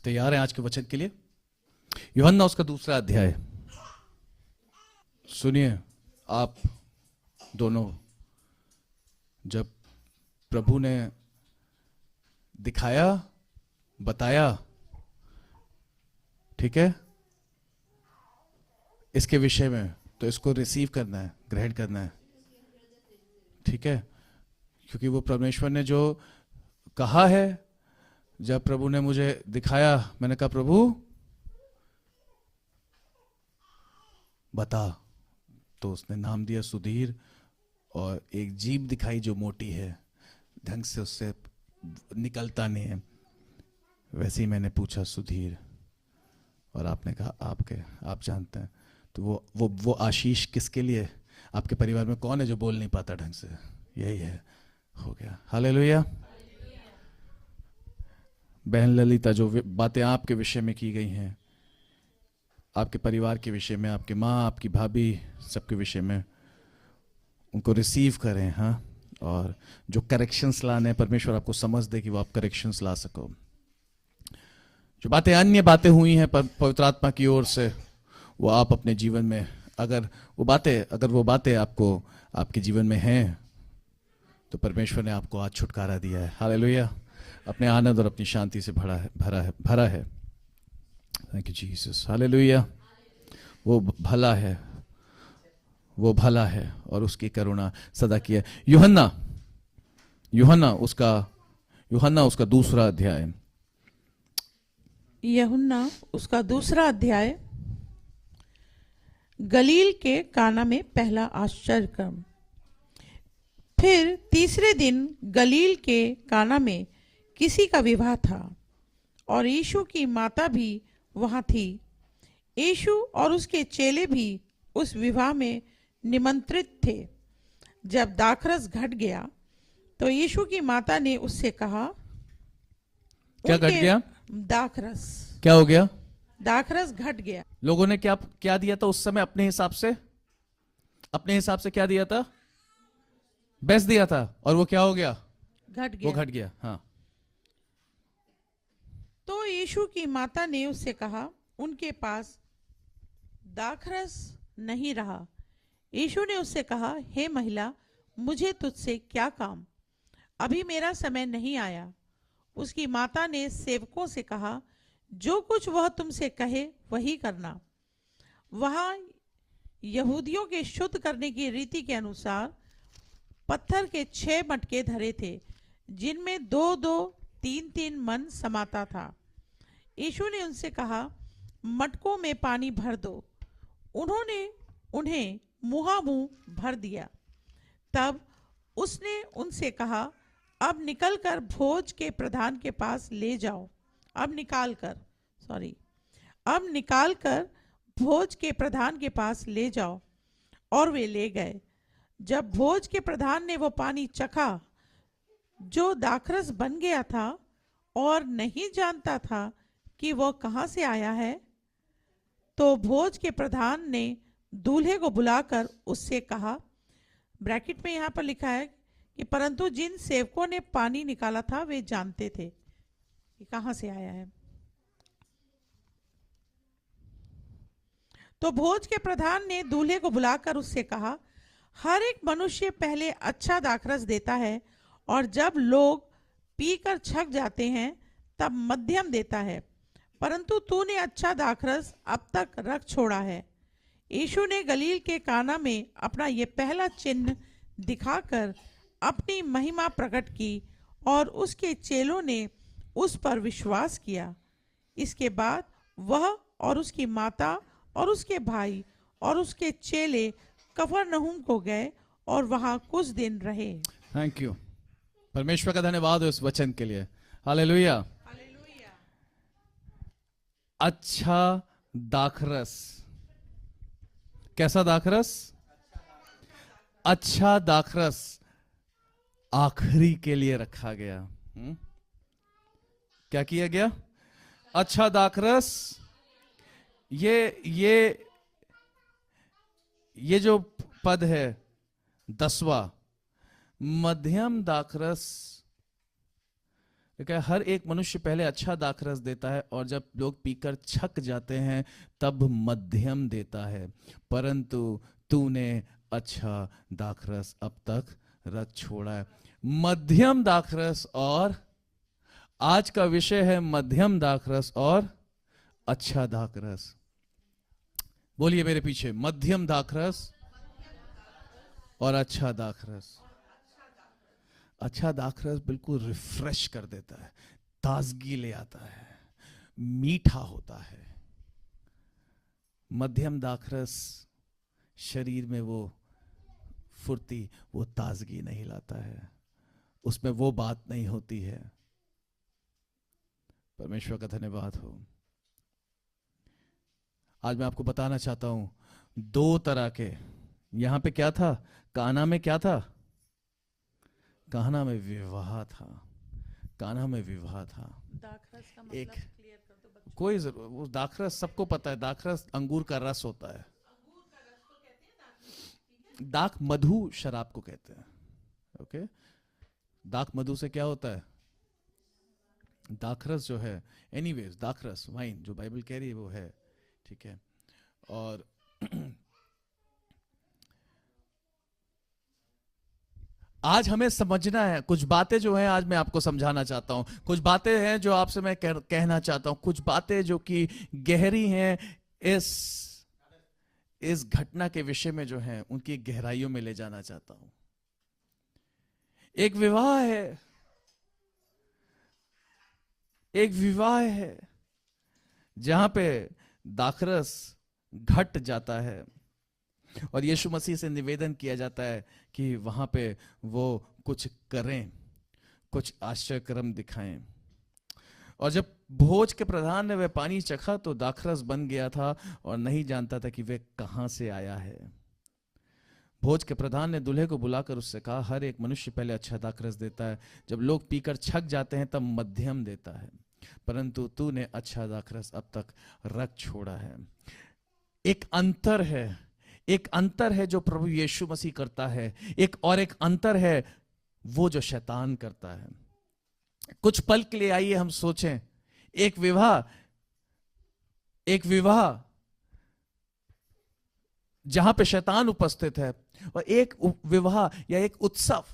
तैयार हैं आज के वचन के लिए? यूहन्ना उसका दूसरा अध्याय। सुनिए आप दोनों, जब प्रभु ने दिखाया, बताया, ठीक है, इसके विषय में, तो इसको रिसीव करना है, ग्रहण करना है, ठीक है? क्योंकि वो परमेश्वर ने जो कहा है, जब प्रभु ने मुझे दिखाया, मैंने कहा प्रभु बता, तो उसने नाम दिया सुधीर, और एक जीभ दिखाई जो मोटी है, ढंग से उससे निकलता नहीं है। वैसे ही मैंने पूछा सुधीर, और आपने कहा आप जानते हैं। तो वो आशीष किसके लिए? आपके परिवार में कौन है जो बोल नहीं पाता ढंग से? यही है, हो गया। हालेलुया। बहन ललिता, जो बातें आपके विषय में की गई हैं, आपके परिवार के विषय में, आपकी माँ, आपकी भाभी, सबके विषय में, उनको रिसीव करें। हाँ, और जो करेक्शंस लाने, परमेश्वर आपको समझ दे कि वो आप करेक्शंस ला सको। जो बातें, अन्य बातें हुई हैं पवित्र आत्मा की ओर से, वो आप अपने जीवन में, अगर वो बातें आपको आपके जीवन में हैं, तो परमेश्वर ने आपको आज छुटकारा दिया है। हालेलुया। अपने आनंद और अपनी शांति से भरा है। Thank you Jesus. हालेलुया। वो भला है और उसकी करुणा सदा की है। यूहन्ना उसका दूसरा अध्याय। यूहन्ना उसका दूसरा अध्याय। गलील के काना में पहला आश्चर्य कर्म। फिर तीसरे दिन गलील के काना में किसी का विवाह था, और यीशु की माता भी वहां थी। यीशु और उसके चेले भी उस विवाह में निमंत्रित थे। जब दाखरस घट गया, तो यीशु की माता ने उससे कहा, क्या घट गया? दाखरस। क्या हो गया? दाखरस घट गया। लोगों ने क्या दिया था उस समय? अपने हिसाब से क्या दिया था? बेस्ट दिया था, और वो क्या हो गया? घट गया। वो घट गया। हाँ। तो यीशु की माता ने उससे कहा, उनके पास दाखरस नहीं रहा। यीशु ने उससे कहा, हे महिला, मुझे तुझसे क्या काम? अभी मेरा समय नहीं आया। उसकी माता ने सेवकों से कहा, जो कुछ वह तुमसे कहे वही करना। वहां यहूदियों के शुद्ध करने की रीति के अनुसार पत्थर के 6 मटके धरे थे, जिनमें 2-2, 3-3 मन समाता था। यीशु ने उनसे कहा, मटकों में पानी भर दो। उन्होंने उन्हें मुहामुह भर दिया। तब उसने उनसे कहा, अब निकलकर भोज के प्रधान के पास ले जाओ। अब निकालकर भोज के प्रधान के पास ले जाओ। और वे ले गए। जब भोज के प्रधान ने वो पानी चखा जो दाखरस बन गया था, और नहीं जानता था कि वह कहां से आया है, तो भोज के प्रधान ने दूल्हे को बुलाकर उससे कहा, ब्रैकेट में यहां पर लिखा है कि परंतु जिन सेवकों ने पानी निकाला था वे जानते थे कि कहां से आया है। तो भोज के प्रधान ने दूल्हे को बुलाकर उससे कहा, हर एक मनुष्य पहले अच्छा दाखरस देता है, और जब लोग पीकर छक जाते हैं तब मध्यम देता है, परंतु तूने अच्छा दाखरस अब तक रख छोड़ा है। यीशु ने गलील के काना में अपना ये पहला चिन्ह दिखाकर अपनी महिमा प्रकट की, और उसके चेलों ने उस पर विश्वास किया। इसके बाद वह और उसकी माता और उसके भाई और उसके चेले कफरनहूम को गए और वहां कुछ दिन रहे। Thank you. परमेश्वर का धन्यवाद हो इस वचन के लिए। हालेलुया। अच्छा दाखरस। कैसा दाखरस? अच्छा दाखरस आखिरी के लिए रखा गया। क्या किया गया? अच्छा दाखरस, ये जो पद है 10वां, मध्यम दाखरस क्या हर एक मनुष्य पहले अच्छा दाखरस देता है और जब लोग पीकर छक जाते हैं तब मध्यम देता है, परंतु तूने अच्छा दाखरस अब तक रख छोड़ा है। मध्यम दाखरस, और आज का विषय है मध्यम दाखरस और अच्छा दाखरस। बोलिए मेरे पीछे, मध्यम दाखरस और अच्छा दाखरस। अच्छा दाखरस बिल्कुल रिफ्रेश कर देता है, ताजगी ले आता है, मीठा होता है। मध्यम दाखरस शरीर में वो फुर्ती, वो ताजगी नहीं लाता है, उसमें वो बात नहीं होती है। परमेश्वर का धन्यवाद हो। आज मैं आपको बताना चाहता हूं, दो तरह के, यहां पे क्या था, काना में क्या था, काना में विवाह था, काना में विवाह था। दाखरस का मतलब एक क्लियर कर दो बच्चों। कोई वो दाखरस सबको पता है, दाखरस अंगूर का रस होता है। दाख मधु शराब को कहते हैं। ओके, दाख मधु से क्या होता है, दाखरस जो है, एनीवेज दाखरस वाइन जो बाइबल कह रही है वो है, ठीक है। और आज हमें समझना है कुछ बातें जो हैं, आज मैं आपको समझाना चाहता हूं। कुछ बातें हैं जो आपसे मैं कहना चाहता हूं, कुछ बातें जो कि गहरी हैं, इस घटना के विषय में जो है उनकी गहराइयों में ले जाना चाहता हूं। एक विवाह है जहां पे दाखरस घट जाता है और यीशु मसीह से निवेदन किया जाता है कि वहां पे वो कुछ करें, कुछ आश्चर्यक्रम दिखाएं। और जब भोज के प्रधान ने वह पानी चखा तो दाखरस बन गया था और नहीं जानता था कि वह कहां से आया है। भोज के प्रधान ने दूल्हे को बुलाकर उससे कहा, हर एक मनुष्य पहले अच्छा दाखरस देता है, जब लोग पीकर छक जाते हैं तब मध्यम देता है, परंतु तूने अच्छा दाखरस अब तक रख छोड़ा है। एक अंतर है जो प्रभु यीशु मसीह करता है, एक अंतर है वो जो शैतान करता है। कुछ पल के लिए आइए हम सोचें, एक विवाह जहां पे शैतान उपस्थित है, और एक विवाह या एक उत्सव,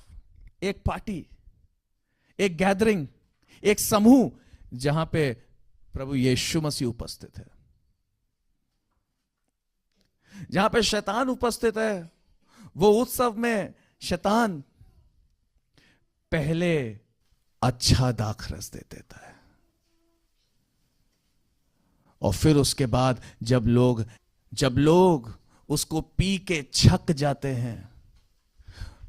एक पार्टी, एक गैदरिंग, एक समूह जहां पे प्रभु यीशु मसीह उपस्थित है। जहां पे शैतान उपस्थित है, वो उत्सव में शैतान पहले अच्छा दाखरस दे देता है और फिर उसके बाद जब लोग उसको पी के छक जाते हैं,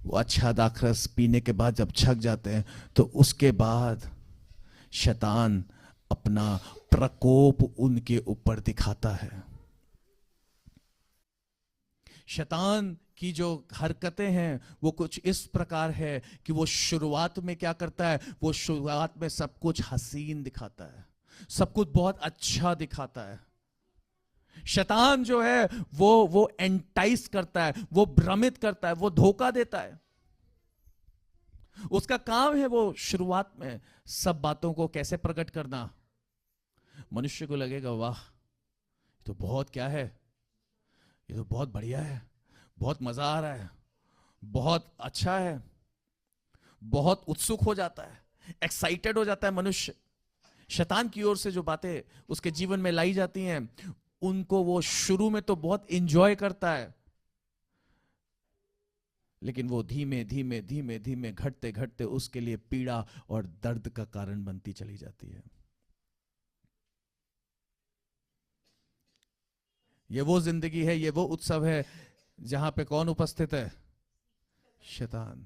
वो अच्छा दाखरस पीने के बाद जब छक जाते हैं तो उसके बाद शैतान अपना प्रकोप उनके ऊपर दिखाता है। शैतान की जो हरकतें हैं वो कुछ इस प्रकार है कि वो शुरुआत में क्या करता है, वो शुरुआत में सब कुछ हसीन दिखाता है, सब कुछ बहुत अच्छा दिखाता है। शैतान जो है वो एंटाइस करता है, वो भ्रमित करता है, वो धोखा देता है। उसका काम है वो शुरुआत में सब बातों को कैसे प्रकट करना। मनुष्य को लगेगा वाह तो बहुत क्या है, ये तो बहुत बढ़िया है, बहुत मजा आ रहा है, बहुत अच्छा है, बहुत उत्सुक हो जाता है, एक्साइटेड हो जाता है मनुष्य। शैतान की ओर से जो बातें उसके जीवन में लाई जाती हैं उनको वो शुरू में तो बहुत एंजॉय करता है, लेकिन वो धीमे धीमे धीमे धीमे घटते घटते उसके लिए पीड़ा और दर्द का कारण बनती चली जाती है। ये वो जिंदगी है, ये वो उत्सव है जहां पे कौन उपस्थित है, शैतान,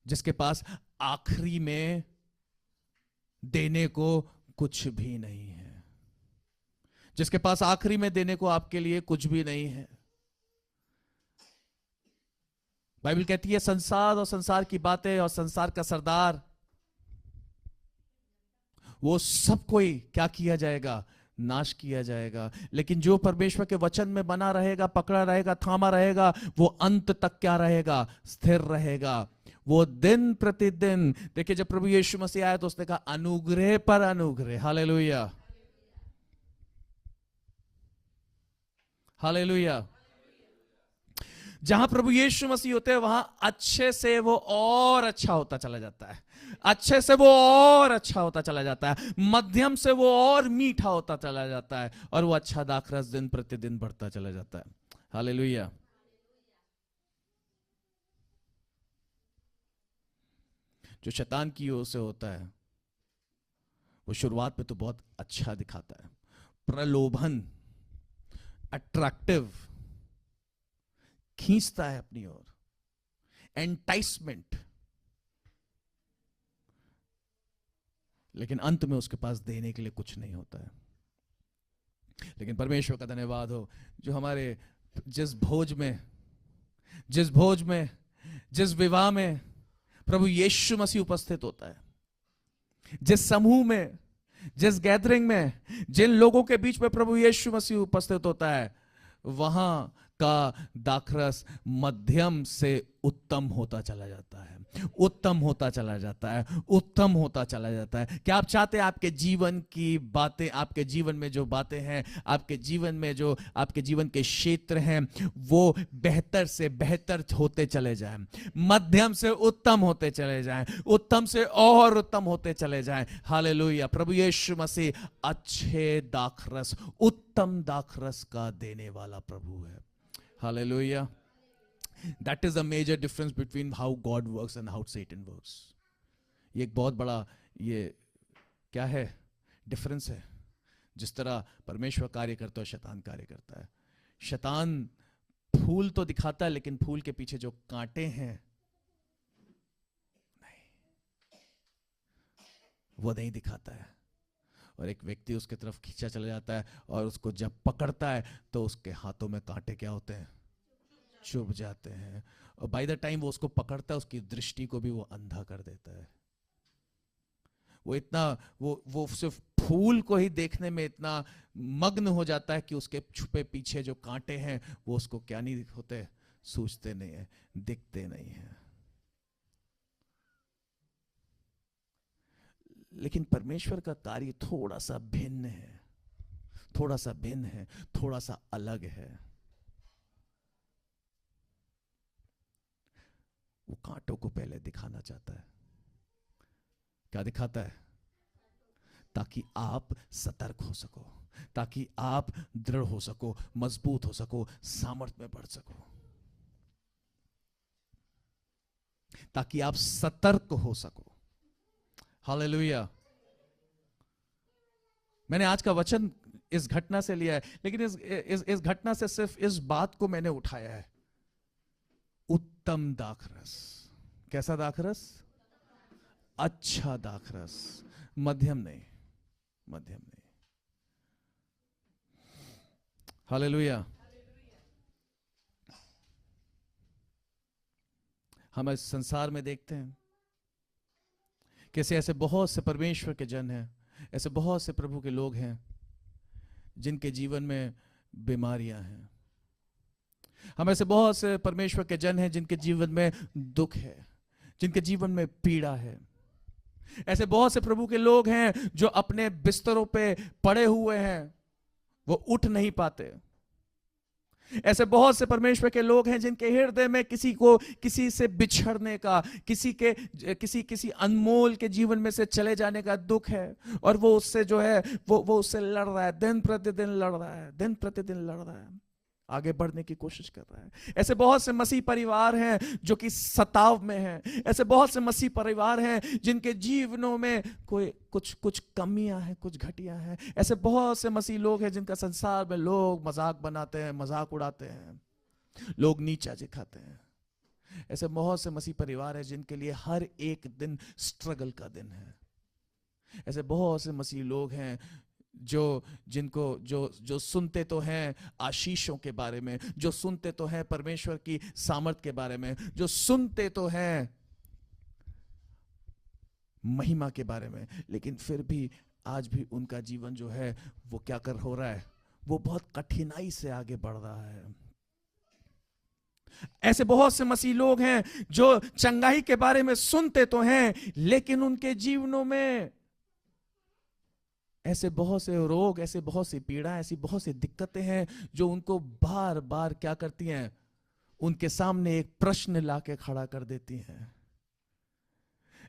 जिसके पास आखिरी में देने को कुछ भी नहीं है, जिसके पास आखिरी में देने को आपके लिए कुछ भी नहीं है। बाइबल कहती है संसार और संसार की बातें और संसार का सरदार, वो सब कोई क्या किया जाएगा, नाश किया जाएगा। लेकिन जो परमेश्वर के वचन में बना रहेगा, पकड़ा रहेगा, थामा रहेगा, वो अंत तक क्या रहेगा, स्थिर रहेगा। वो दिन प्रतिदिन, देखिए जब प्रभु यीशु मसीह आया तो उसने कहा अनुग्रह पर अनुग्रह, हालेलुया हालेलुया। जहां प्रभु यीशु मसीह होते हैं वहां अच्छे से वो और अच्छा होता चला जाता है, अच्छे से वो और अच्छा होता चला जाता है, मध्यम से वो और मीठा होता चला जाता है, और वो अच्छा दाखरस दिन प्रतिदिन बढ़ता चला जाता है। हालेलुया। जो शैतान की ओर से होता है वो शुरुआत में तो बहुत अच्छा दिखाता है, प्रलोभन, अट्रैक्टिव, खींचता है अपनी ओर, एंटाइसमेंट, लेकिन अंत में उसके पास देने के लिए कुछ नहीं होता है। लेकिन परमेश्वर का धन्यवाद हो जो हमारे जिस भोज में, जिस विवाह में प्रभु यीशु मसीह उपस्थित होता है, जिस समूह में, जिस गैदरिंग में, जिन लोगों के बीच में प्रभु यीशु मसीह उपस्थित होता है, वहां का दाखरस मध्यम से उत्तम होता चला जाता है, उत्तम होता चला जाता है, उत्तम होता चला जाता है। क्या आप चाहते हैं आपके जीवन की बातें, आपके जीवन में जो बातें हैं, आपके जीवन में जो आपके जीवन के क्षेत्र हैं, वो बेहतर से बेहतर होते चले जाएं, मध्यम से उत्तम होते चले जाएं, उत्तम से और उत्तम होते चले जाएं। हालेलुया। प्रभु यीशु मसीह अच्छे दाखरस, उत्तम दाखरस का देने वाला प्रभु है। Hallelujah. That is a major difference between how God works and how Satan works. ये एक बहुत बड़ा ये क्या है डिफरेंस है। जिस तरह परमेश्वर कार्य करता है शैतान कार्य करता है। शैतान फूल तो दिखाता है लेकिन फूल के पीछे जो कांटे हैं नहीं, वो नहीं दिखाता है। और एक व्यक्ति उसके तरफ खींचा चला जाता है और उसको जब पकड़ता है तो उसके हाथों में कांटे क्या होते हैं, चुभ जाते हैं। और बाय द टाइम वो उसको पकड़ता है उसकी दृष्टि को भी वो अंधा कर देता है। वो इतना वो सिर्फ फूल को ही देखने में इतना मग्न हो जाता है कि उसके छुपे पीछे जो कांटे हैं वो उसको क्या नहीं होते, सूझते नहीं है, दिखते नहीं है। लेकिन परमेश्वर का कार्य थोड़ा सा भिन्न है, थोड़ा सा भिन्न है, थोड़ा सा अलग है। वो कांटों को पहले दिखाना चाहता है। क्या दिखाता है? ताकि आप सतर्क हो सको, ताकि आप दृढ़ हो सको, मजबूत हो सको, सामर्थ्य में बढ़ सको, ताकि आप सतर्क हो सको। हालेलुया। मैंने आज का वचन इस घटना से लिया है, लेकिन इस घटना से सिर्फ इस बात को मैंने उठाया है, उत्तम दाखरस। कैसा दाखरस? अच्छा दाखरस, मध्यम नहीं, मध्यम नहीं। हालेलुया। हम इस संसार में देखते हैं कैसे ऐसे बहुत से परमेश्वर के जन हैं, ऐसे बहुत से प्रभु के लोग हैं जिनके जीवन में बीमारियां हैं। हम ऐसे बहुत से परमेश्वर के जन हैं जिनके जीवन में दुख है, जिनके जीवन में पीड़ा है। ऐसे बहुत से प्रभु के लोग हैं जो अपने बिस्तरों पे पड़े हुए हैं, वो उठ नहीं पाते। ऐसे बहुत से परमेश्वर के लोग हैं जिनके हृदय में किसी से बिछड़ने का, किसी अनमोल के जीवन में से चले जाने का दुख है, और वो उससे जो है वो उससे लड़ रहा है, दिन प्रतिदिन लड़ रहा है, दिन प्रतिदिन लड़ रहा है, आगे बढ़ने की कोशिश कर रहा है। ऐसे बहुत से मसीह परिवार हैं जो कि सताव में हैं। ऐसे बहुत से मसीह परिवार हैं जिनके जीवनों में कुछ कमियां हैं, कुछ घटियां हैं। ऐसे बहुत से मसीह लोग हैं जिनका संसार में लोग मजाक बनाते हैं, मजाक उड़ाते हैं, लोग नीचा दिखाते हैं। ऐसे बहुत से मसीह परिवार हैं जिनके लिए हर एक दिन स्ट्रगल का दिन है। ऐसे बहुत से मसीह लोग हैं जो सुनते तो हैं आशीषों के बारे में, जो सुनते तो हैं परमेश्वर की सामर्थ के बारे में, जो सुनते तो हैं महिमा के बारे में, लेकिन फिर भी आज भी उनका जीवन जो है वो क्या हो रहा है, वो बहुत कठिनाई से आगे बढ़ रहा है। ऐसे बहुत से मसीह लोग हैं जो चंगाई के बारे में सुनते तो हैं, लेकिन उनके जीवनों में ऐसे बहुत से रोग, ऐसे बहुत सी पीड़ा, ऐसी बहुत सी दिक्कतें हैं जो उनको बार बार क्या करती हैं, उनके सामने एक प्रश्न लाके खड़ा कर देती हैं।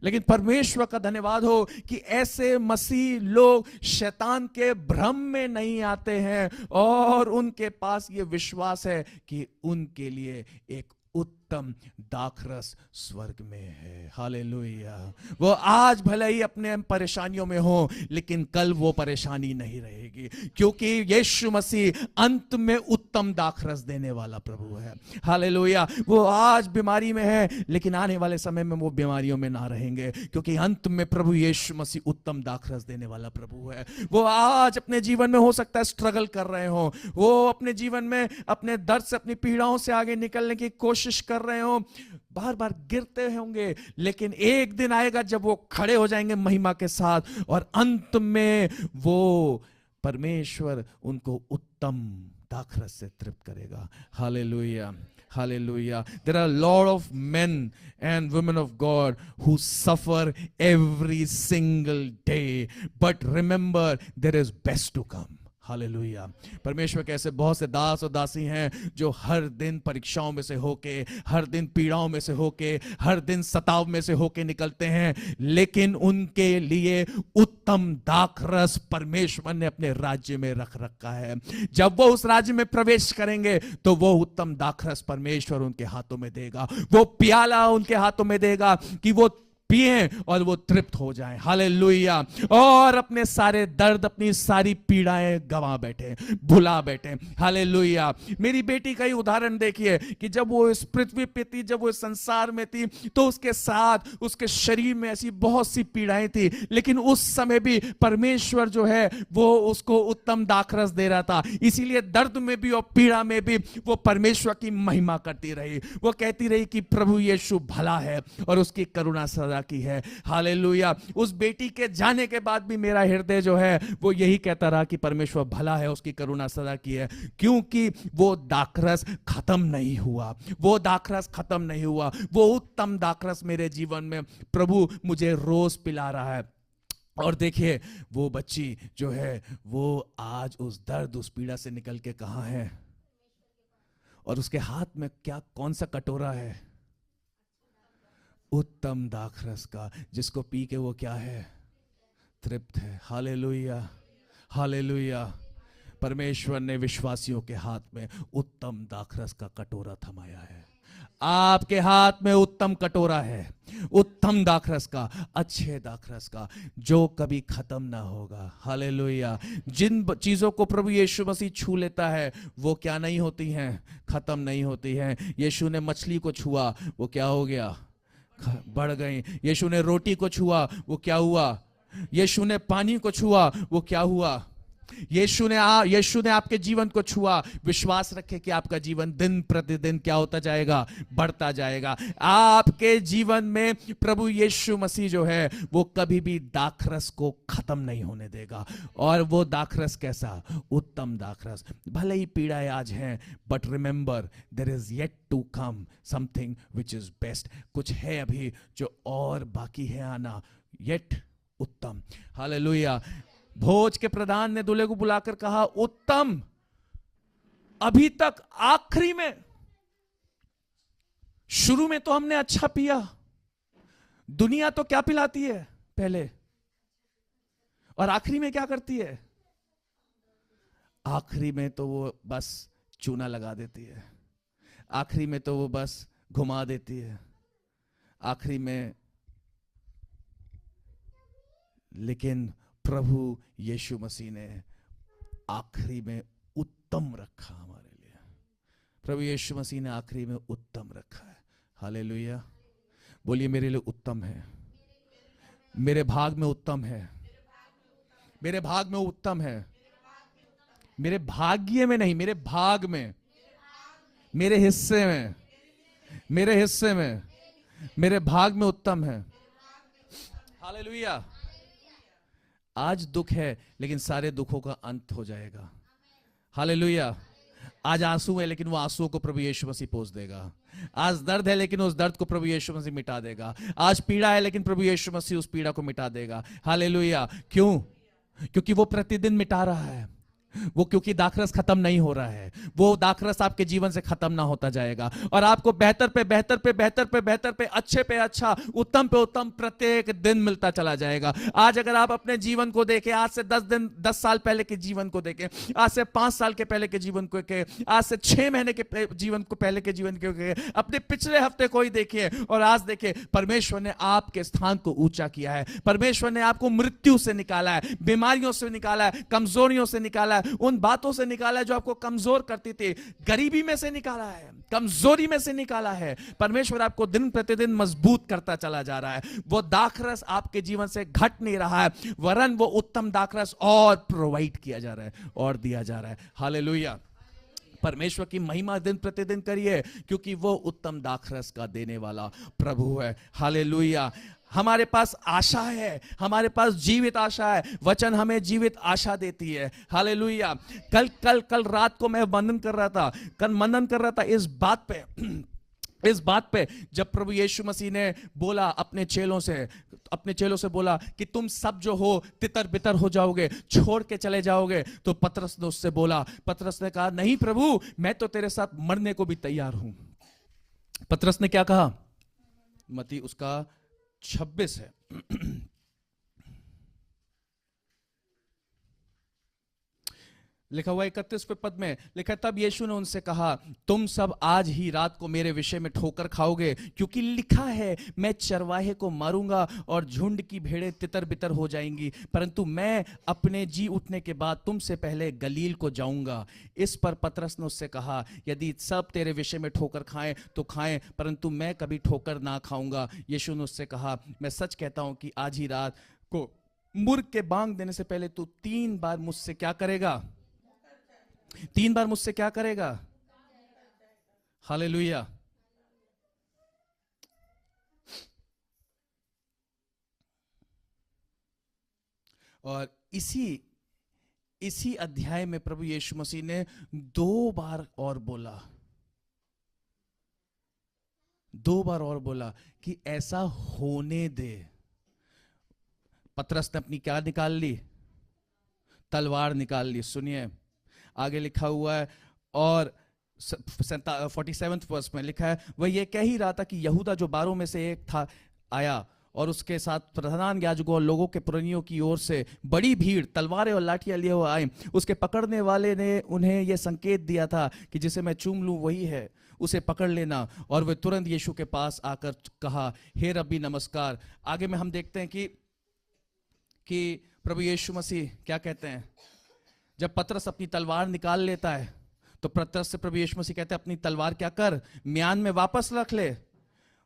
लेकिन परमेश्वर का धन्यवाद हो कि ऐसे मसीह लोग शैतान के भ्रम में नहीं आते हैं और उनके पास ये विश्वास है कि उनके लिए एक उत्तम दाखरस स्वर्ग में है। हालेलुया। वो आज भले ही अपने परेशानियों में हो, लेकिन कल वो परेशानी नहीं रहेगी, क्योंकि यीशु मसीह अंत में उत्तम दाखरस देने वाला प्रभु है। हालेलुया। वो आज बीमारी में है, लेकिन आने वाले समय में वो बीमारियों में ना रहेंगे, क्योंकि अंत में प्रभु यीशु मसीह उत्तम दाखरस देने वाला प्रभु है। वो आज अपने जीवन में हो सकता है स्ट्रगल कर रहे हो, वो अपने जीवन में अपने दर्द से, अपनी पीड़ाओं से आगे निकलने की कोशिश कर रहे हो, बार बार गिरते होंगे, लेकिन एक दिन आएगा जब वो खड़े हो जाएंगे महिमा के साथ, और अंत में वो परमेश्वर उनको उत्तम दाखरस से तृप्त करेगा। Hallelujah, hallelujah. There are a lot of men and women of God who suffer every single day, but remember there is best to come. Hallelujah. परमेश्वर के ऐसे बहुत से दास और दासी हैं जो हर दिन परीक्षाओं में से होके, हर दिन पीड़ाओं में से होके, हर दिन सताव में से होके निकलते हैं, लेकिन उनके लिए उत्तम दाखरस परमेश्वर ने अपने राज्य में रख रखा है। जब वो उस राज्य में प्रवेश करेंगे तो वो उत्तम दाखरस परमेश्वर उनके हाथों में देगा, वो प्याला उनके हाथों में देगा कि वो पिए और वो तृप्त हो जाएं। हालेलुया। और अपने सारे दर्द, अपनी सारी पीड़ाएं गंवा बैठे, भुला बैठे। हालेलुया। मेरी बेटी का ही उदाहरण देखिए कि जब वो इस पृथ्वी पे थी, जब वो इस संसार में थी, तो उसके साथ उसके शरीर में ऐसी बहुत सी पीड़ाएं थी, लेकिन उस समय भी परमेश्वर जो है वो उसको उत्तम दाखरस दे रहा था। इसीलिए दर्द में भी और पीड़ा में भी वो परमेश्वर की महिमा करती रही। वो कहती रही कि प्रभु यीशु भला है और उसकी करुणा सदा की है। हालेलुया। उस बेटी के जाने के बाद भी मेरा हृदय जो है वो यही कहता रहा कि परमेश्वर भला है, उसकी करुणा सदा की है, क्योंकि वो दाखरस खत्म नहीं हुआ, वो दाखरस खत्म नहीं हुआ। वो उत्तम दाखरस मेरे जीवन में प्रभु मुझे रोज पिला रहा है। और देखिए वो बच्ची जो है वो आज उस दर्द, उस पीड़ा से निकल के कहां है, और उसके हाथ में क्या, कौन सा कटोरा है, उत्तम दाखरस का, जिसको पी के वो क्या है, तृप्त है। Hallelujah, hallelujah. परमेश्वर ने विश्वासियों के हाथ में उत्तम दाखरस का कटोरा थमाया है। आपके हाथ में उत्तम कटोरा है, उत्तम दाखरस का, अच्छे दाखरस का, जो कभी खत्म ना होगा। हालेलुया। जिन चीजों को प्रभु यीशु मसीह छू लेता है वो क्या नहीं होती हैं, खत्म नहीं होती हैं। यीशु ने मछली को छुआ, वो क्या हो गया, बढ़ गई। यीशु ने रोटी को छुआ, वो क्या हुआ, यीशु ने पानी को छुआ, वो क्या हुआ। यीशु ने आपके जीवन को छुआ। विश्वास रखें कि आपका जीवन दिन प्रतिदिन क्या होता जाएगा, बढ़ता जाएगा। आपके जीवन में प्रभु यीशु मसीह जो है वो कभी भी दाखरस को खत्म नहीं होने देगा। और वो दाखरस कैसा, उत्तम दाखरस। भले ही पीड़ाएं आज हैं, but remember there is yet to come something which is best. कुछ है अभी जो और बाकी है आना, येट उत्तम। हालेलुया। भोज के प्रधान ने दूल्हे को बुलाकर कहा, उत्तम, अभी तक आखिरी में, शुरू में तो हमने अच्छा पिया, दुनिया तो क्या पिलाती है पहले, और आखिरी में क्या करती है, आखिरी में तो वो बस चूना लगा देती है, आखिरी में तो वो बस घुमा देती है, आखिरी में। लेकिन प्रभु यीशु मसीह ने आखिरी में उत्तम रखा हमारे लिए। प्रभु यीशु मसीह ने आखिरी में उत्तम रखा है। हालेलुया। बोलिए, मेरे लिए उत्तम है, मेरे भाग में उत्तम है, मेरे भाग में उत्तम है। मेरे भाग्य में नहीं, मेरे भाग में, मेरे हिस्से में, मेरे हिस्से में, मेरे भाग में उत्तम है। हालेलुया। आज दुख है, लेकिन सारे दुखों का अंत हो जाएगा। हालेलुया। आज आंसू है लेकिन वो आंसुओं को प्रभु यीशु मसीह पोंछ देगा। आज दर्द है लेकिन उस दर्द को प्रभु यीशु मसीह मिटा देगा। आज पीड़ा है लेकिन प्रभु यीशु मसीह उस पीड़ा को मिटा देगा। हालेलुया। क्यों? क्योंकि वो प्रतिदिन मिटा रहा है। वो क्योंकि दाखरस खत्म नहीं हो रहा है, वो दाखरस आपके जीवन से खत्म ना होता जाएगा और आपको बेहतर पे बेहतर पे बेहतर पे बेहतर पे अच्छे पे अच्छा, उत्तम पे उत्तम प्रत्येक दिन मिलता चला जाएगा। आज अगर आप अपने जीवन को देखें, आज से 10 साल पहले के जीवन को देखें, आज से 5 साल के पहले के जीवन को देखें, आज से 6 महीने के जीवन को पहले के जीवन को देखें, अपने पिछले हफ्ते को ही देखिए और आज देखिए, परमेश्वर ने आपके स्थान को ऊंचा किया है। परमेश्वर ने आपको मृत्यु से निकाला है, बीमारियों से निकाला है, कमजोरियों से निकाला है, उन बातों से निकाला है जो आपको कमजोर करती थी, गरीबी में से निकाला है, कमजोरी में से निकाला है। परमेश्वर आपको दिन प्रतिदिन मजबूत करता चला जा रहा है। वो दाखरस आपके जीवन से घट नहीं रहा है, वरन वो उत्तम दाखरस और प्रोवाइड किया जा रहा है और दिया जा रहा है। हालेलुया। परमेश्वर की महिमा दिन प्रतिदिन करिए, क्योंकि वो उत्तम दाखरस का देने वाला प्रभु है। हालेलुया। हमारे पास आशा है, हमारे पास जीवित आशा है। वचन हमें जीवित आशा देती है। हालेलुया। कल रात को मैं मनन कर रहा था इस बात पे जब प्रभु यीशु मसीह ने बोला अपने चेलों से बोला कि तुम सब जो हो तितर बितर हो जाओगे, छोड़ के चले जाओगे। तो पतरस ने उससे बोला, पतरस ने कहा, नहीं प्रभु, मैं तो तेरे साथ मरने को भी तैयार हूं। पतरस ने क्या कहा? मत्ती उसका 26 है। लिखा हुआ 31वें पद में लिखा, तब यीशु ने उनसे कहा, तुम सब आज ही रात को मेरे विषय में ठोकर खाओगे, क्योंकि लिखा है, मैं चरवाहे को मारूंगा और झुंड की भेड़ें तितर बितर हो जाएंगी, परंतु मैं अपने जी उठने के बाद तुमसे पहले गलील को जाऊंगा। इस पर पतरस ने उससे कहा, यदि सब तेरे विषय में ठोकर खाएं तो खाएं, परंतु मैं कभी ठोकर ना खाऊंगा। यीशु ने उससे कहा, मैं सच कहता हूं कि आज ही रात को मुर्ग के बांग देने से पहले तू 3 बार मुझसे क्या करेगा? 3 बार मुझसे क्या करेगा? हालेलुया। और इसी अध्याय में प्रभु यीशु मसीह ने 2 बार और बोला, 2 बार और बोला कि ऐसा होने दे। पतरस ने अपनी क्या निकाल ली? तलवार निकाल ली। सुनिए, आगे लिखा हुआ है और 47वें वर्ष में लिखा है, वह ये कह ही रहा था कि यहूदा जो 12 में से एक था आया और उसके साथ प्रधान याजकों और लोगों के पुरनियों की ओर से बड़ी भीड़ तलवारें और लाठियां लिए हुए आई। उसके पकड़ने वाले ने उन्हें यह संकेत दिया था कि जिसे मैं चूम लूं वही है, उसे पकड़ लेना। और वे तुरंत यीशु के पास आकर कहा, हे रब्बी नमस्कार। आगे में हम देखते हैं कि प्रभु यीशु मसीह क्या कहते हैं। जब पतरस अपनी तलवार निकाल लेता है तो पतरस से प्रभु यीशु मसीह कहते हैं, अपनी तलवार क्या कर, म्यान में वापस रख ले।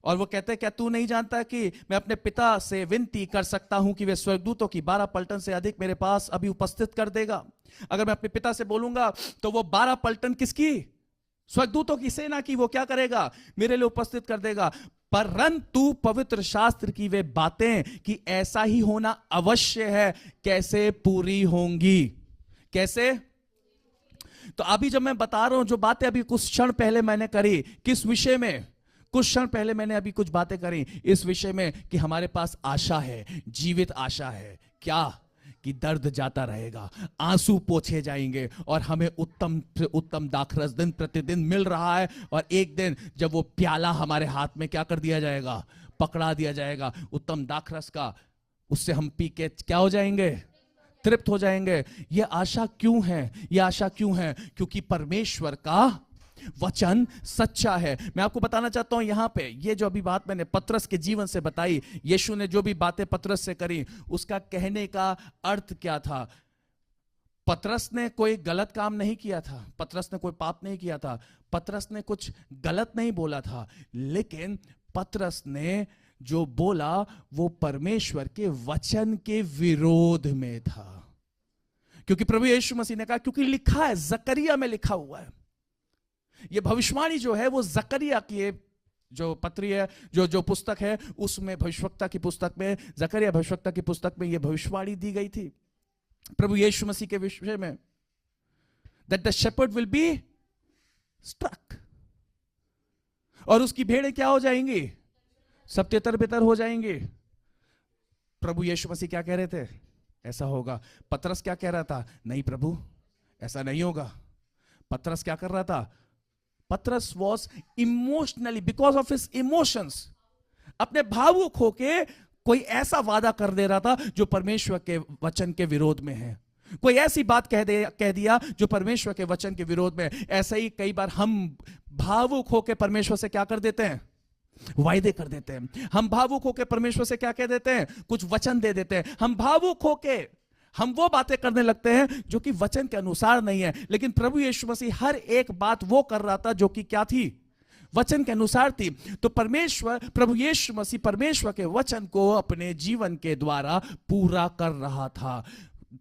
और वो कहते हैं, क्या तू नहीं जानता कि मैं अपने पिता से विनती कर सकता हूं कि वे स्वर्गदूतों की 12 पलटन से अधिक मेरे पास अभी उपस्थित कर देगा? अगर मैं अपने पिता से बोलूंगा तो वो 12 पलटन किसकी? स्वर्गदूतों की सेना की वो क्या करेगा? मेरे लिए उपस्थित कर देगा। परंतु पवित्र शास्त्र की वे बातें कि ऐसा ही होना अवश्य है, कैसे पूरी होंगी? कैसे? तो अभी जब मैं बता रहा हूं जो बातें अभी कुछ क्षण पहले मैंने करी, किस विषय में? कुछ क्षण पहले मैंने अभी कुछ बातें करी इस विषय में कि हमारे पास आशा है, जीवित आशा है। क्या? कि दर्द जाता रहेगा, आंसू पोंछे जाएंगे और हमें उत्तम से उत्तम दाखरस दिन प्रतिदिन मिल रहा है। और एक दिन जब वो प्याला हमारे हाथ में क्या कर दिया जाएगा? पकड़ा दिया जाएगा उत्तम दाखरस का, उससे हम पी के क्या हो जाएंगे? तृप्त हो जाएंगे। यह आशा क्यों है? यह आशा क्यों है? क्योंकि परमेश्वर का वचन सच्चा है। मैं आपको बताना चाहता हूं यहां पे, ये जो अभी बात मैंने पतरस के जीवन से बताई, यीशु ने जो भी बातें पतरस से करी, उसका कहने का अर्थ क्या था? पतरस ने कोई गलत काम नहीं किया था, पतरस ने कोई पाप नहीं किया था, पतरस ने कुछ गलत नहीं बोला था, लेकिन पतरस ने जो बोला वो परमेश्वर के वचन के विरोध में था। क्योंकि प्रभु यीशु मसीह ने कहा, क्योंकि लिखा है, जकरिया में लिखा हुआ है। ये भविष्यवाणी जो है वो जकरिया की जो पत्री है, जो पुस्तक है, उसमें भविष्यवक्ता की पुस्तक में, जकरिया भविष्यवक्ता की पुस्तक में ये भविष्यवाणी दी गई थी प्रभु यीशु मसीह के विषय में, that the shepherd will be struck, और उसकी भेड़ें क्या हो जाएंगी? सब तितर बितर हो जाएंगे। प्रभु यीशु मसीह क्या कह रहे थे? ऐसा होगा। पतरस क्या कह रहा था? नहीं प्रभु, ऐसा नहीं होगा। पतरस क्या कर रहा था? पतरस was emotionally, because of his emotions, अपने भावुक होके कोई ऐसा वादा कर दे रहा था जो परमेश्वर के वचन के विरोध में है। कोई ऐसी बात कह दिया जो परमेश्वर के वचन के विरोध में है। ऐसा ही कई बार हम भावुक होकर परमेश्वर से क्या कर देते हैं? वायदे कर देते हैं। हम भावुक होकर परमेश्वर से क्या कह देते हैं? कुछ वचन दे देते हैं। हम भावुक होकर हम वो बातें करने लगते हैं जो कि वचन के अनुसार नहीं है। लेकिन प्रभु यीशु मसीह हर एक बात वो कर रहा था जो कि क्या थी? वचन के अनुसार थी। तो परमेश्वर, प्रभु यीशु मसीह परमेश्वर के वचन को अपने जीवन के द्वारा पूरा कर रहा था।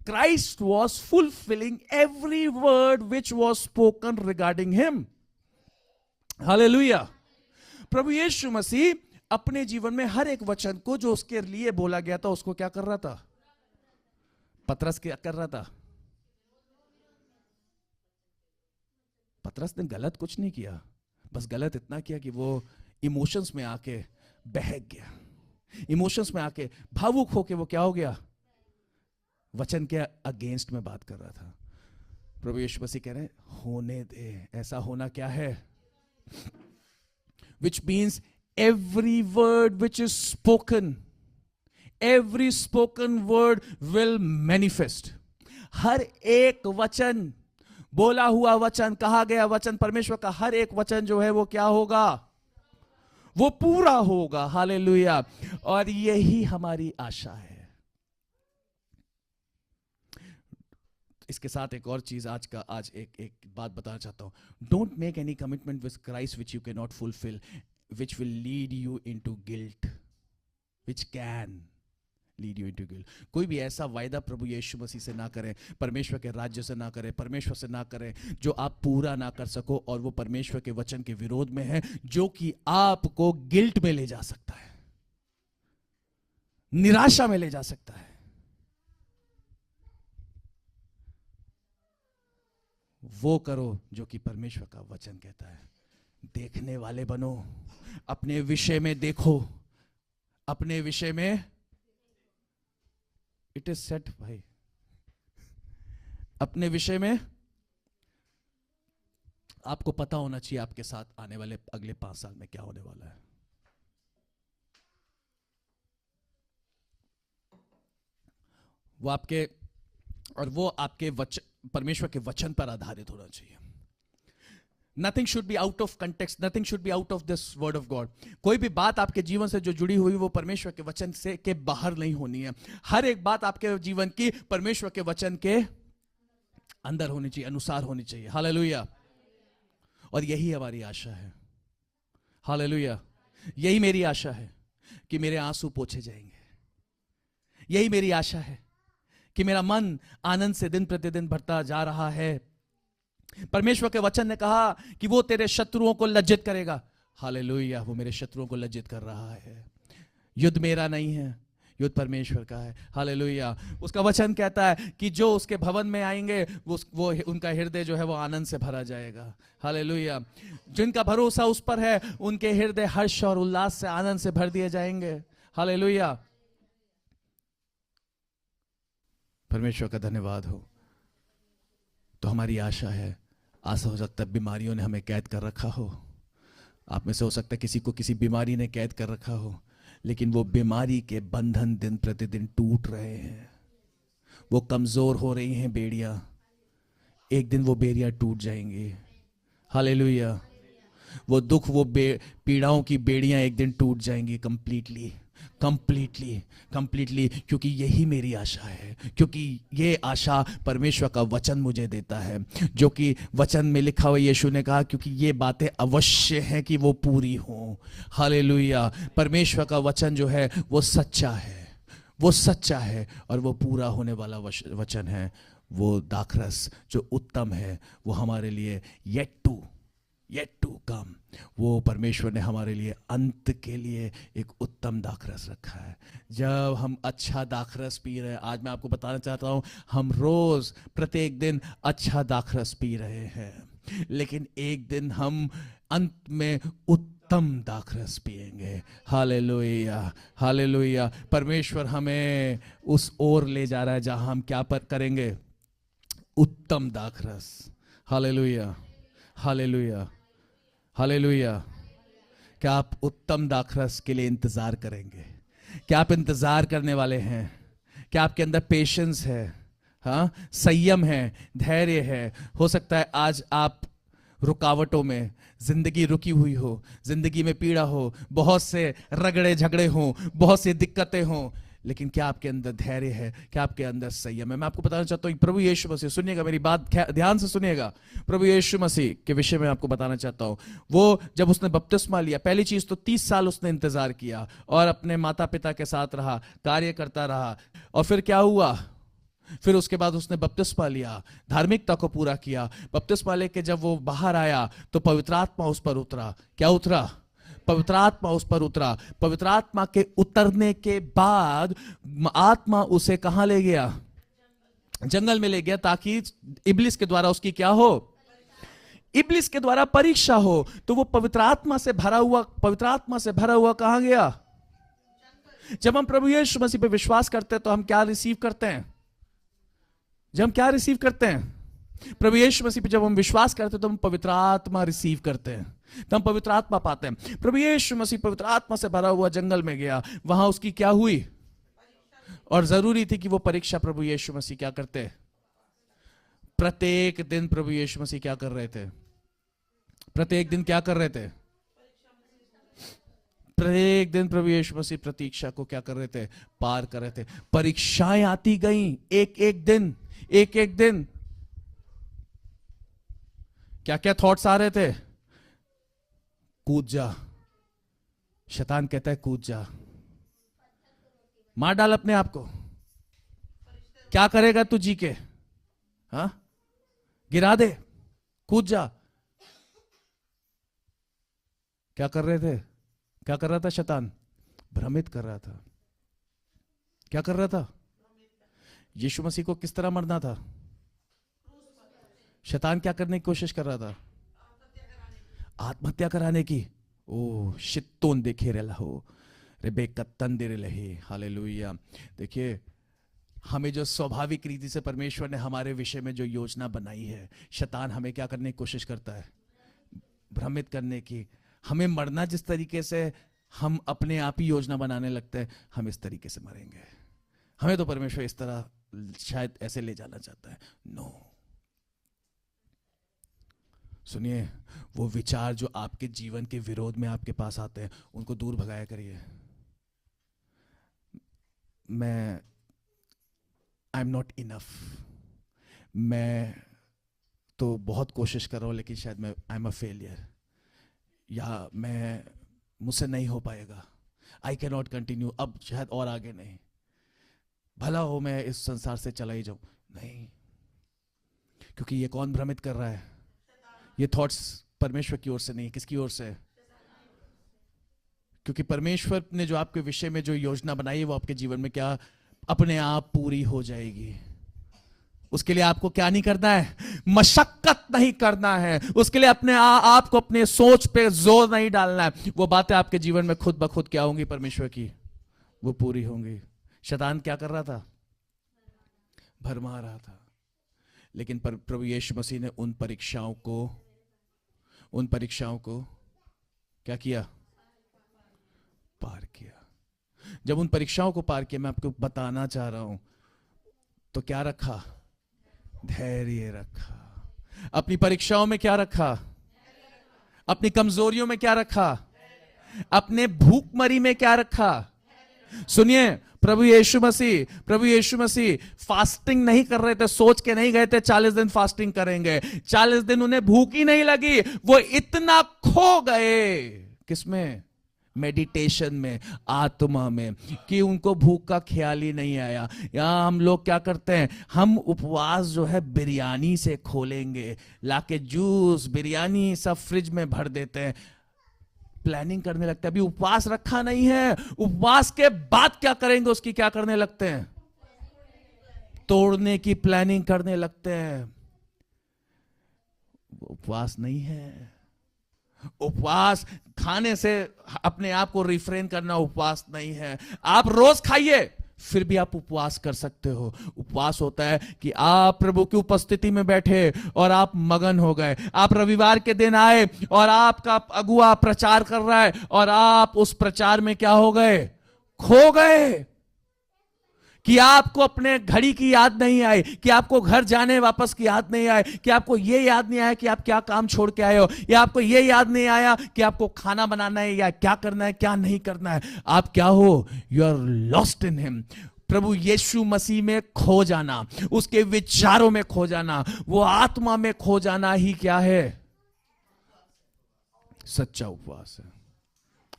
Christ was fulfilling every word which was spoken regarding him. Hallelujah. प्रभु यीशु मसीह अपने जीवन में हर एक वचन को जो उसके लिए बोला गया था उसको क्या कर रहा था? पतरस क्या कर रहा था? पतरस ने गलत कुछ नहीं किया, बस गलत इतना किया कि वो इमोशंस में आके बहक गया। इमोशंस में आके भावुक होके वो क्या हो गया? वचन के अगेंस्ट में बात कर रहा था। प्रभु यीशु मसीह कह रहे हैं होने दे। ऐसा होना क्या है? Which means every word which is spoken, every spoken word will manifest. हर एक वचन, बोला हुआ वचन, कहा गया वचन, परमेश्वर का हर एक वचन जो है वो क्या होगा? वो पूरा होगा। हालेलुया। और यही हमारी आशा है। इसके साथ एक और चीज आज एक बात बताना चाहता हूं। Don't make any commitment with Christ which you can not fulfil, which will lead you into guilt, which can lead you into guilt. कोई भी ऐसा वायदा प्रभु यीशु मसीह से ना करें, परमेश्वर के राज्य से ना करें, परमेश्वर से ना करें जो आप पूरा ना कर सको और वो परमेश्वर के वचन के विरोध में है, जो कि आपको गिल्ट में ले जा सकता है, निराशा में ले जा सकता है। वो करो जो कि परमेश्वर का वचन कहता है। देखने वाले बनो, अपने विषय में देखो, अपने विषय में इट इज सेट भाई, अपने विषय में आपको पता होना चाहिए आपके साथ आने वाले अगले 5 साल में क्या होने वाला है। वो आपके वचन, परमेश्वर के वचन पर आधारित होना चाहिए। Nothing should be out of context, nothing should be out of this word of God. कोई भी बात आपके जीवन से जो जुड़ी हुई वो परमेश्वर के वचन से के बाहर नहीं होनी है। हर एक बात आपके जीवन की परमेश्वर के वचन के अंदर होनी चाहिए, अनुसार होनी चाहिए। हालेलुया। और यही हमारी आशा है। हालेलुया। यही मेरी आशा है कि मेरे आंसू पोंछे जाएंगे। यही मेरी आशा है कि मेरा मन आनंद से दिन प्रतिदिन भरता जा रहा है। परमेश्वर के वचन ने कहा कि वो तेरे शत्रुओं को लज्जित करेगा। हालेलुया। वो मेरे शत्रुओं को लज्जित कर रहा है। युद्ध मेरा नहीं है, युद्ध परमेश्वर का है। हालेलुया। उसका वचन कहता है कि जो उसके भवन में आएंगे वो उनका हृदय जो है वो आनंद से भरा जाएगा। हालेलुया। जिनका भरोसा उस पर है उनके हृदय हर्ष और उल्लास से, आनंद से भर दिए जाएंगे। हालेलुया। परमेश्वर का धन्यवाद हो। तो हमारी आशा है, आशा हो सकता है बीमारियों ने हमें कैद कर रखा हो। आप में से हो सकता है किसी को किसी बीमारी ने कैद कर रखा हो, लेकिन वो बीमारी के बंधन दिन प्रतिदिन टूट रहे हैं। वो कमजोर हो रही हैं बेड़ियां, एक दिन वो बेड़ियां टूट जाएंगी। हालेलुया। वो दुख, वो पीड़ाओं की बेड़ियां एक दिन टूट जाएंगी कंप्लीटली, क्योंकि यही मेरी आशा है। क्योंकि ये आशा परमेश्वर का वचन मुझे देता है, जो कि वचन में लिखा हुआ, यीशु ने कहा क्योंकि ये बातें अवश्य हैं कि वो पूरी हों। हालेलुया। परमेश्वर का वचन जो है वो सच्चा है, वो सच्चा है और वो पूरा होने वाला वचन है। वो दाखरस जो उत्तम है वो हमारे लिए yet to come, वो परमेश्वर ने हमारे लिए अंत के लिए एक उत्तम दाखरस रखा है। जब हम अच्छा दाखरस पी रहे हैं, आज मैं आपको बताना चाहता हूं, हम रोज प्रत्येक दिन अच्छा दाखरस पी रहे हैं। लेकिन एक दिन हम अंत में उत्तम दाखरस पिएंगे। Hallelujah, hallelujah. परमेश्वर हमें उस ओर ले जा रहा है जहां हम क्या पर करेंगे? उत्तम दाखरस। Hallelujah, hallelujah, hallelujah. क्या आप उत्तम दाखरस के लिए इंतजार करेंगे? क्या आप इंतजार करने वाले हैं? क्या आपके अंदर पेशेंस है? हाँ, संयम है, धैर्य है। हो सकता है आज आप रुकावटों में, जिंदगी रुकी हुई हो, जिंदगी में पीड़ा हो, बहुत से रगड़े झगड़े हो, बहुत सी दिक्कतें हो, लेकिन क्या आपके अंदर धैर्य है? क्या आपके अंदर संयम है? मैं आपको बताना चाहता हूं, प्रभु यीशु मसीह, सुनिएगा मेरी बात ध्यान से सुनिएगा। प्रभु यीशु मसीह के विषय में आपको बताना चाहता हूं। वो जब उसने बपतिस्मा लिया, पहली चीज तो 30 साल उसने इंतजार किया और अपने माता पिता के साथ रहा, कार्य करता रहा। और फिर क्या हुआ? फिर उसके बाद उसने बपतिस्मा लिया, धार्मिकता को पूरा किया। बपतिस्मा लेके जब वो बाहर आया तो पवित्र आत्मा उस पर उतरा। क्या उतरा? पवित्र आत्मा उस पर उतरा। पवित्र आत्मा के उतरने के बाद आत्मा उसे कहां ले गया? जंगल में ले गया, ताकि इब्लिस के द्वारा उसकी क्या हो? इब्लिस के द्वारा परीक्षा हो। तो वो पवित्र आत्मा से भरा हुआ कहां गया? जब हम प्रभु यीशु मसीह पे विश्वास करते हैं तो हम क्या रिसीव करते हैं? जब हम क्या रिसीव करते हैं? प्रभु यीशु मसीह पे जब हम विश्वास करते हैं तो हम पवित्र आत्मा रिसीव करते हैं, तो हम पवित्र आत्मा पाते हैं। प्रभु यीशु मसीह पवित्र आत्मा से भरा हुआ जंगल में गया, वहां उसकी क्या हुई? और जरूरी थी कि वो परीक्षा प्रभु यीशु मसीह क्या करते? प्रत्येक दिन प्रभु यीशु मसीह क्या कर रहे थे? प्रत्येक दिन क्या कर रहे थे? प्रत्येक दिन प्रभु यीशु मसीह प्रतीक्षा को क्या कर रहे थे? पार कर रहे थे। परीक्षाएं आती गई, एक एक दिन। क्या क्या थॉट्स आ रहे थे? कूद जा। शैतान कहता है कूद जा, मार डाल अपने आप को। क्या करेगा तू जी के? हाँ, गिरा दे, कूद जा। क्या कर रहे थे? क्या कर रहा था शैतान? भ्रमित कर रहा था। क्या कर रहा था? यीशु मसीह को किस तरह मरना था? शैतान क्या करने की कोशिश कर रहा था? आत्महत्या कराने की। ओ शित्तोन देखे रे लहो रेबेका तंदिर लहे। हालेलुया। देखिए, हमें जो स्वाभाविक रीति से परमेश्वर ने हमारे विषय में जो योजना बनाई है, शैतान हमें क्या करने की कोशिश करता है? भ्रमित करने की। हमें मरना जिस तरीके से हम अपने आप ही योजना बनाने लगते हैं, हम इस तरीके से मरेंगे। हमें तो परमेश्वर इस तरह शायद ऐसे ले जाना चाहता है। नो, सुनिए, वो विचार जो आपके जीवन के विरोध में आपके पास आते हैं, उनको दूर भगाया करिए। आई एम नॉट इनफ, मैं तो बहुत कोशिश कर रहा हूं लेकिन शायद मैं आई एम अ फेलियर, या मुझसे नहीं हो पाएगा, आई कैन नॉट कंटिन्यू, अब शायद और आगे नहीं, भला हो मैं इस संसार से चला ही जाऊं। नहीं, क्योंकि ये कौन भ्रमित कर रहा है? ये थॉट्स परमेश्वर की ओर से नहीं, किसकी ओर से? क्योंकि परमेश्वर ने जो आपके विषय में जो योजना बनाई है, वो आपके जीवन में क्या अपने आप पूरी हो जाएगी। उसके लिए आपको क्या नहीं करना है? मशक्कत नहीं करना है। उसके लिए अपने आप को अपने सोच पे जोर नहीं डालना है। वो बातें आपके जीवन में खुद ब खुद क्या होंगी? परमेश्वर की, वो पूरी होंगी। शैतान क्या कर रहा था? भरमा रहा था। लेकिन प्रभु यीशु मसीह ने उन परीक्षाओं को क्या किया? पार किया। जब उन परीक्षाओं को पार किया, मैं आपको बताना चाह रहा हूं, तो क्या रखा? धैर्य रखा। अपनी परीक्षाओं में क्या रखा? अपनी कमजोरियों में क्या रखा? अपने भूखमरी में क्या रखा? सुनिए, प्रभु यीशु मसीह फास्टिंग नहीं कर रहे थे, सोच के नहीं गए थे 40 दिन फास्टिंग करेंगे। 40 दिन उन्हें भूख ही नहीं लगी। वो इतना खो गए किसमें? मेडिटेशन में, आत्मा में, कि उनको भूख का ख्याल ही नहीं आया। यहां हम लोग क्या करते हैं? हम उपवास जो है बिरयानी से खोलेंगे, लाके जूस बिरयानी सब फ्रिज में भर देते हैं, प्लानिंग करने लगते हैं। अभी उपवास रखा नहीं है, उपवास के बाद क्या करेंगे उसकी क्या करने लगते हैं? तोड़ने की प्लानिंग करने लगते हैं। उपवास नहीं है। उपवास खाने से अपने आप को रिफ्रेन करना उपवास नहीं है। आप रोज खाइए, फिर भी आप उपवास कर सकते हो। उपवास होता है कि आप प्रभु की उपस्थिति में बैठे और आप मगन हो गए। आप रविवार के दिन आए और आपका अगुआ प्रचार कर रहा है और आप उस प्रचार में क्या हो गए? खो गए। कि आपको अपने घड़ी की याद नहीं आई, कि आपको घर जाने वापस की याद नहीं आई, कि आपको यह याद नहीं आया कि आप क्या काम छोड़ के आए हो, या आपको यह याद नहीं आया कि आपको खाना बनाना है या क्या करना है क्या नहीं करना है। आप क्या हो? You are lost in him. प्रभु यीशु मसीह में खो जाना, उसके विचारों में खो जाना, वो आत्मा में खो जाना ही क्या है? सच्चा उपवास है।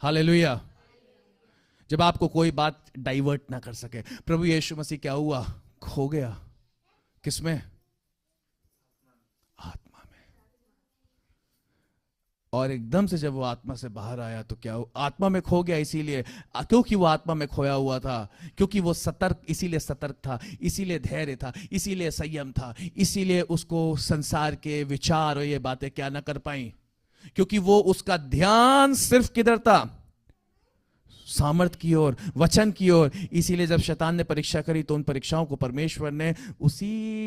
हालेलुया। जब आपको कोई बात डाइवर्ट ना कर सके। प्रभु यीशु मसीह क्या हुआ? खो गया। किसमें? आत्मा में। और एकदम से जब वो आत्मा से बाहर आया तो क्या हुआ? आत्मा में खो गया। इसीलिए क्योंकि वो आत्मा में खोया हुआ था, क्योंकि वो सतर्क, इसीलिए सतर्क था, इसीलिए धैर्य था, इसीलिए संयम था, इसीलिए उसको संसार के विचार और ये बातें क्या ना कर पाई, क्योंकि वो उसका ध्यान सिर्फ किधर था? सामर्थ की ओर, वचन की ओर। इसीलिए जब शैतान ने परीक्षा करी तो उन परीक्षाओं को परमेश्वर ने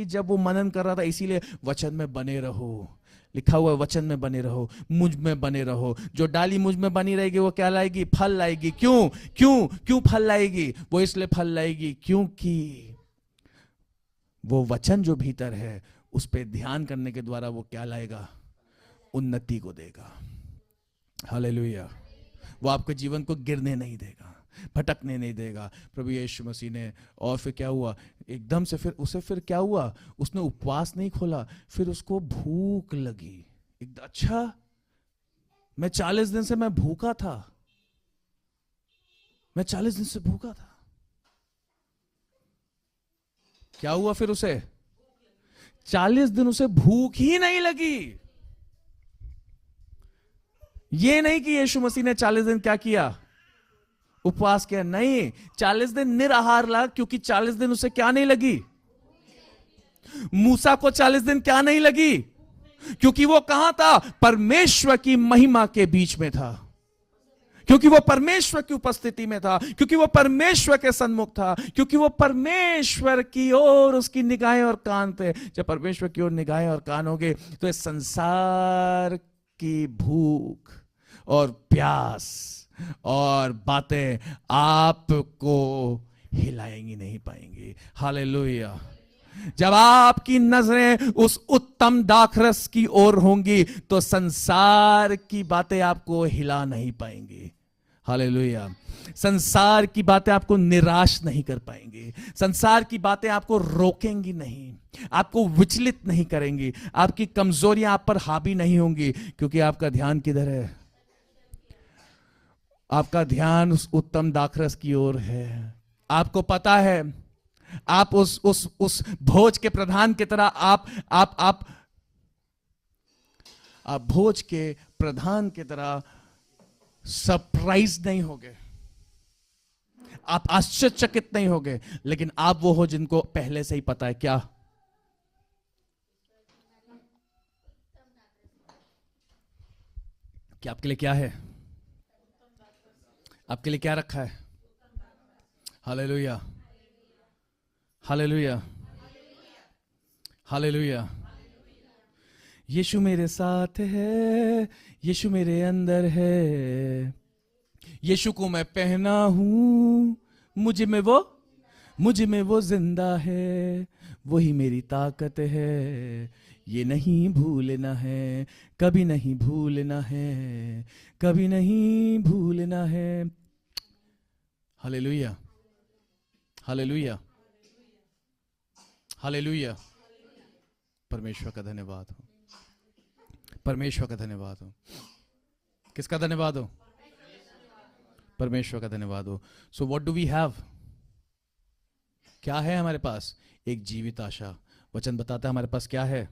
जब वो मनन कर रहा था, इसीलिए वचन में बने रहो। लिखा हुआ है वचन में बने रहो, मुझ में बने रहो। जो डाली मुझ में बनी रहेगी वो क्या लाएगी? फल लाएगी। क्यों क्यों क्यों फल लाएगी? वो इसलिए फल लाएगी क्योंकि वो वचन जो भीतर है उस पर ध्यान करने के द्वारा वो क्या लाएगा? उन्नति को देगा। हालेलुया। वो आपके जीवन को गिरने नहीं देगा, भटकने नहीं देगा। प्रभु यीशु मसीह ने, और फिर क्या हुआ? एकदम से फिर क्या हुआ? उसने उपवास नहीं खोला, फिर उसको भूख लगी। अच्छा, मैं 40 दिन से मैं भूखा था, मैं 40 दिन से भूखा था। क्या हुआ फिर उसे? 40 दिन उसे भूख ही नहीं लगी। ये नहीं कि यीशु मसीह ने 40 दिन क्या किया? उपवास किया। नहीं, 40 दिन निराहार रहा, क्योंकि 40 दिन उसे क्या नहीं लगी? मूसा को 40 दिन क्या नहीं लगी? क्योंकि वो कहां था? परमेश्वर की महिमा के बीच में था, क्योंकि वो परमेश्वर की उपस्थिति में था, क्योंकि वो परमेश्वर के सन्मुख था, क्योंकि वो परमेश्वर की ओर उसकी निगाहें और कान थे। जब परमेश्वर की ओर निगाहें और कान होंगे तो इस संसार की भूख और प्यास और बातें आपको हिलाएंगी नहीं पाएंगी। हालेलुया। जब आपकी नजरें उस उत्तम दाखरस की ओर होंगी तो संसार की बातें आपको हिला नहीं पाएंगी। हालेलुया। संसार की बातें आपको निराश नहीं कर पाएंगी। संसार की बातें आपको रोकेंगी नहीं, आपको विचलित नहीं करेंगी, आपकी कमजोरियां आप पर हावी नहीं होंगी, क्योंकि आपका ध्यान किधर है? आपका ध्यान उस उत्तम दाखरस की ओर है। आपको पता है, आप उस भोज के प्रधान की तरह आप भोज के प्रधान की तरह सरप्राइज नहीं होगे, आप आश्चर्यचकित नहीं होगे, लेकिन आप वो हो जिनको पहले से ही पता है क्या? कि आपके लिए क्या है, आपके लिए क्या रखा है। Hallelujah, hallelujah, hallelujah. यीशु मेरे साथ है, यीशु मेरे अंदर है, यीशु को मैं पहना हूं, मुझ में वो जिंदा है, वही मेरी ताकत है, ये नहीं भूलना है, कभी नहीं भूलना है, कभी नहीं भूलना है। Hallelujah, hallelujah, hallelujah. परमेश्वर का धन्यवाद हो, परमेश्वर का धन्यवाद हो। किसका धन्यवाद हो? परमेश्वर का धन्यवाद हो। So what do we have? क्या है हमारे पास? एक जीवित आशा। वचन बताता है हमारे पास क्या है?